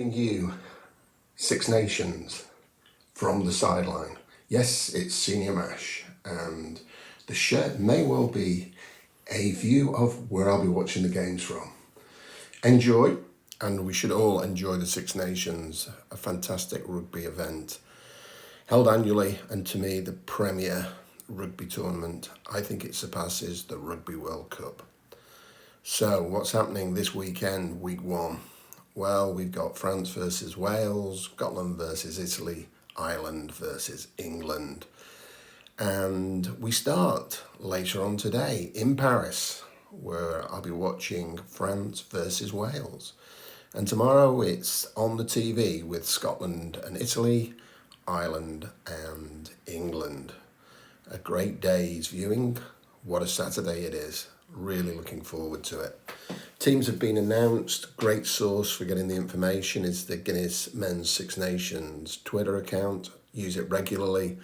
bringing you Six Nations from the sideline. Yes, it's Senior Mash, and the shirt may well be a view of where I'll be watching the games from. Enjoy, and we should all enjoy the Six Nations, a fantastic rugby event held annually, and to me, the premier rugby tournament. I think it surpasses the Rugby World Cup. So, what's happening this weekend, week one? Well, we've got France versus Wales, Scotland versus Italy, Ireland versus England. And we start later on today in Paris, where I'll be watching France versus Wales. And tomorrow it's on the TV with Scotland and Italy, Ireland and England. A great day's viewing. What a Saturday it is. Really looking forward to it. Teams have been announced. Great source for getting the information is the Guinness Men's Six Nations Twitter account. Use it regularly.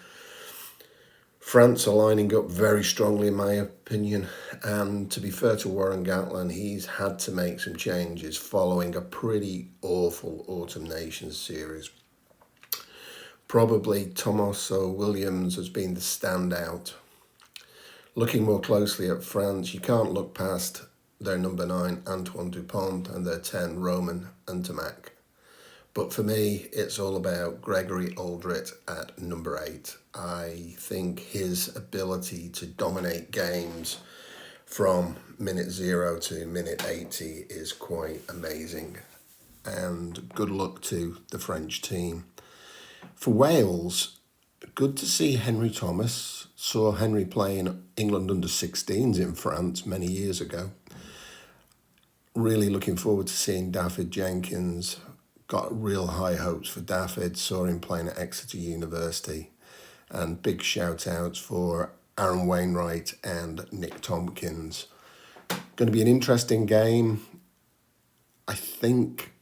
France are lining up very strongly in my opinion, and to be fair to Warren Gatland, he's had to make some changes following a pretty awful Autumn Nations series. Probably Tomaso Williams has been the standout. Looking more closely at France, you can't look past their number 9, Antoine Dupont, and their 10, Roman Ntamak. But for me, it's all about Gregory Aldrit at number 8. I think his ability to dominate games from minute 0 to minute 80 is quite amazing. And good luck to the French team. For Wales, good to see Henry Thomas. Saw Henry play in England under-16s in France many years ago. Really looking forward to seeing David Jenkins. Got real high hopes for David. Saw him playing at Exeter University. And big shout outs for Aaron Wainwright and Nick Tompkins. Going to be an interesting game. I think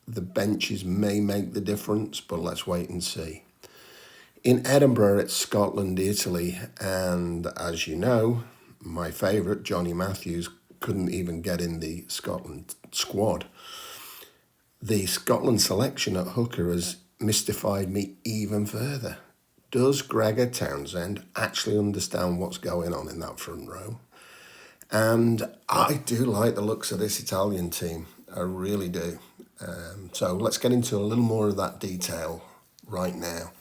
the benches may make the difference, but let's wait and see. In Edinburgh, it's Scotland, Italy, and as you know, my favourite, Johnny Matthews, couldn't even get in the Scotland squad. The Scotland selection at hooker has mystified me even further. Does Gregor Townsend actually understand what's going on in that front row? And I do like the looks of this Italian team. I really do. So let's get into a little more of that detail right now.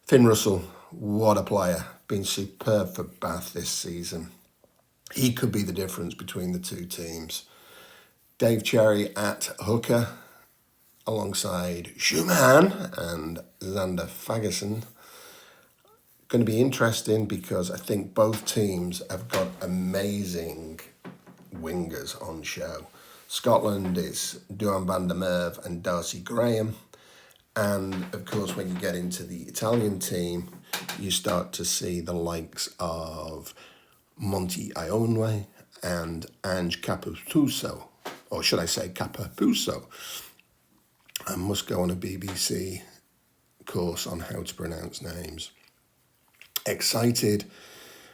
Finn Russell, what a player. Been superb for Bath this season. He could be the difference between the two teams. Dave Cherry at hooker, alongside Schumann and Xander Fagerson. Going to be interesting because I think both teams have got amazing wingers on show. Scotland is Duan van der Merwe and Darcy Graham. And of course, when you get into the Italian team, you start to see the likes of Monty Ionwe and Ange Capuzzo, or should I say Capapuzzo. I must go on a BBC course on how to pronounce names. Excited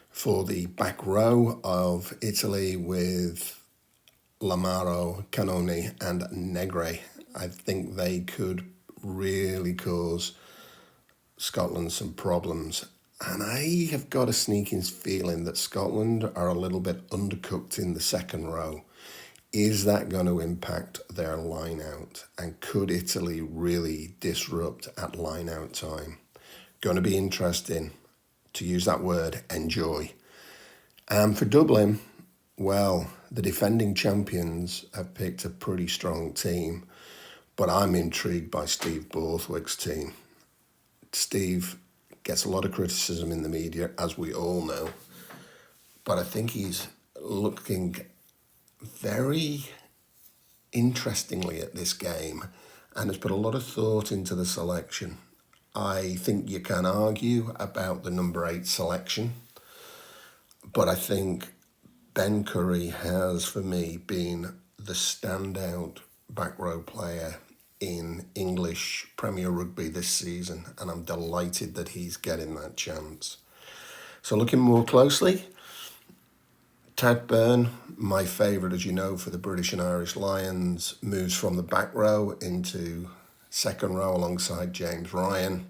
for the back row of Italy with Lamaro, Canoni and Negre. I think they could really cause Scotland some problems. And I have got a sneaking feeling that Scotland are a little bit undercooked in the second row. Is that going to impact their line-out? And could Italy really disrupt at line-out time? Going to be interesting, to use that word, enjoy. And for Dublin, well, the defending champions have picked a pretty strong team, but I'm intrigued by Steve Borthwick's team. Steve gets a lot of criticism in the media, as we all know, but I think he's looking very interestingly at this game and has put a lot of thought into the selection. I think you can argue about the number 8 selection, but I think Ben Curry has, for me, been the standout back row player in English Premier Rugby this season, and I'm delighted that he's getting that chance. So looking more closely, Tad Byrne, my favourite, as you know, for the British and Irish Lions, moves from the back row into second row alongside James Ryan.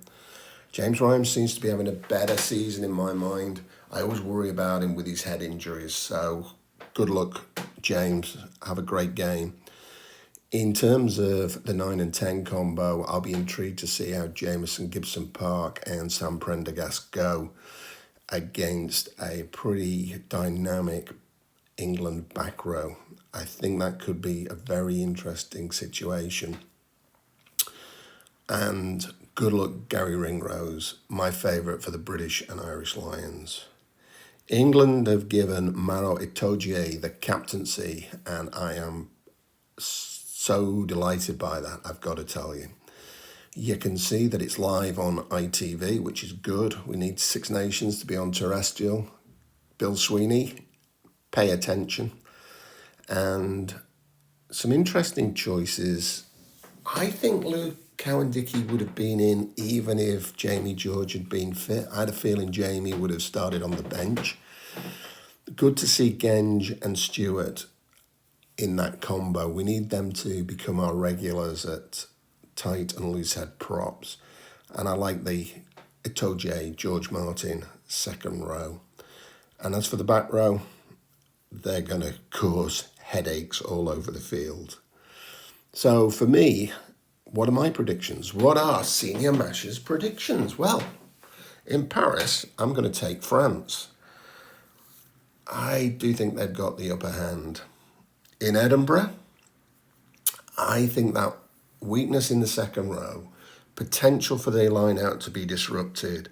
James Ryan seems to be having a better season in my mind. I always worry about him with his head injuries, so good luck, James. Have a great game. In terms of the 9 and 10 combo, I'll be intrigued to see how Jamison Gibson Park and Sam Prendergast go against a pretty dynamic England back row. I think that could be a very interesting situation. And good luck, Gary Ringrose, my favourite for the British and Irish Lions. England have given Maro Itoje the captaincy, and I am so delighted by that, I've got to tell you. You can see that it's live on ITV, which is good. We need Six Nations to be on terrestrial. Bill Sweeney, pay attention. And some interesting choices. I think Luke Cowan-Dickey would have been in even if Jamie George had been fit. I had a feeling Jamie would have started on the bench. Good to see Genge and Stewart in that combo. We need them to become our regulars at tight and loose head props. And I like the Itoje, George Martin, second row. And as for the back row, they're going to cause headaches all over the field. So for me, what are my predictions? What are Senior Mash's predictions? Well, in Paris, I'm going to take France. I do think they've got the upper hand. In Edinburgh, I think that weakness in the second row, potential for their line out to be disrupted,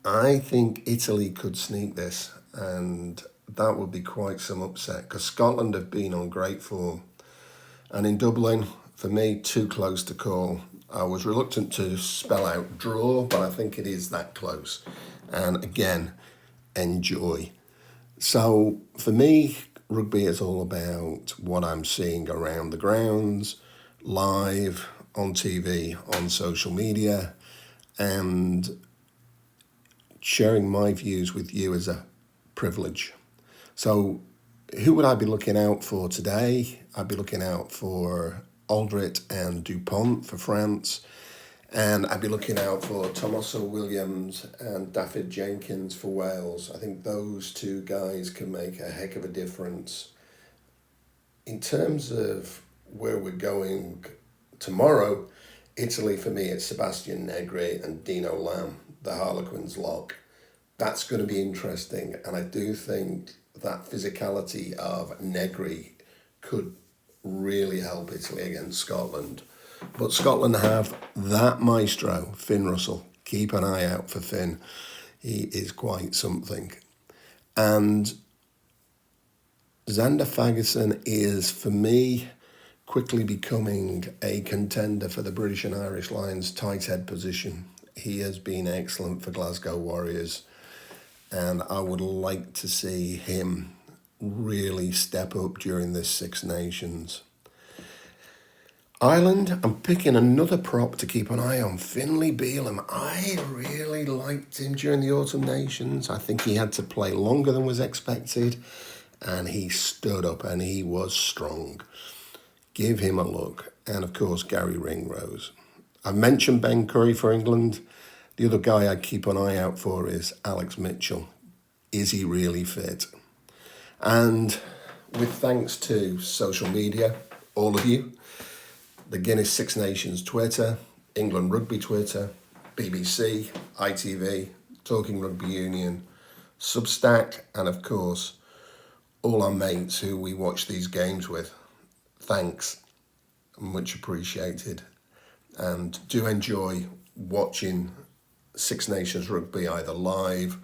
I think Italy could sneak this, and that would be quite some upset because Scotland have been on great form. And in Dublin, for me, too close to call. I was reluctant to spell out draw, but I think it is that close. And again, enjoy. So for me, rugby is all about what I'm seeing around the grounds, live, on TV, on social media, and sharing my views with you is a privilege. So who would I be looking out for today? I'd be looking out for Aldrit and Dupont for France, and I'd be looking out for Tomaso Williams and David Jenkins for Wales. I think those two guys can make a heck of a difference. In terms of where we're going tomorrow, Italy, for me, it's Sebastian Negri and Dino Lam, the Harlequins lock. That's going to be interesting, and I do think that physicality of Negri could really help Italy against Scotland. But Scotland have that maestro, Finn Russell. Keep an eye out for Finn. He is quite something. And Xander Fagerson is, for me, quickly becoming a contender for the British and Irish Lions tight head position. He has been excellent for Glasgow Warriors, and I would like to see him really step up during this Six Nations. Ireland, I'm picking another prop to keep an eye on, Finlay Bealham. I really liked him during the Autumn Nations. I think he had to play longer than was expected, and he stood up and he was strong. Give him a look. And of course, Gary Ringrose. I mentioned Ben Curry for England. The other guy I'd keep an eye out for is Alex Mitchell. Is he really fit? And with thanks to social media, all of you, the Guinness Six Nations Twitter, England Rugby Twitter, BBC, ITV, Talking Rugby Union, Substack, and of course, all our mates who we watch these games with. Thanks, much appreciated. And do enjoy watching Six Nations Rugby either live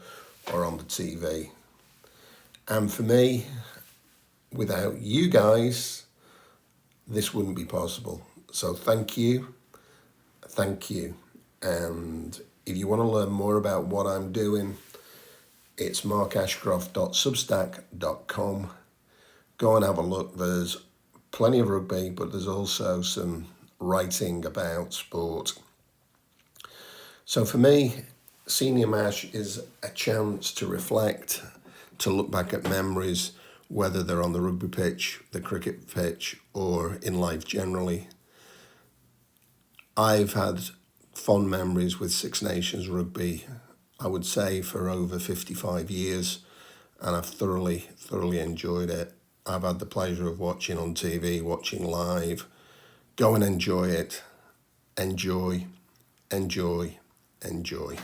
or on the TV. And for me, without you guys, this wouldn't be possible. So thank you. And if you want to learn more about what I'm doing, it's markashcroft.substack.com. Go and have a look. There's plenty of rugby, but there's also some writing about sport. So for me, Senior Mash is a chance to reflect, to look back at memories, whether they're on the rugby pitch, the cricket pitch, or in life generally. I've had fond memories with Six Nations rugby, I would say, for over 55 years, and I've thoroughly enjoyed it. I've had the pleasure of watching on TV, watching live. Go and enjoy it. Enjoy, enjoy, enjoy.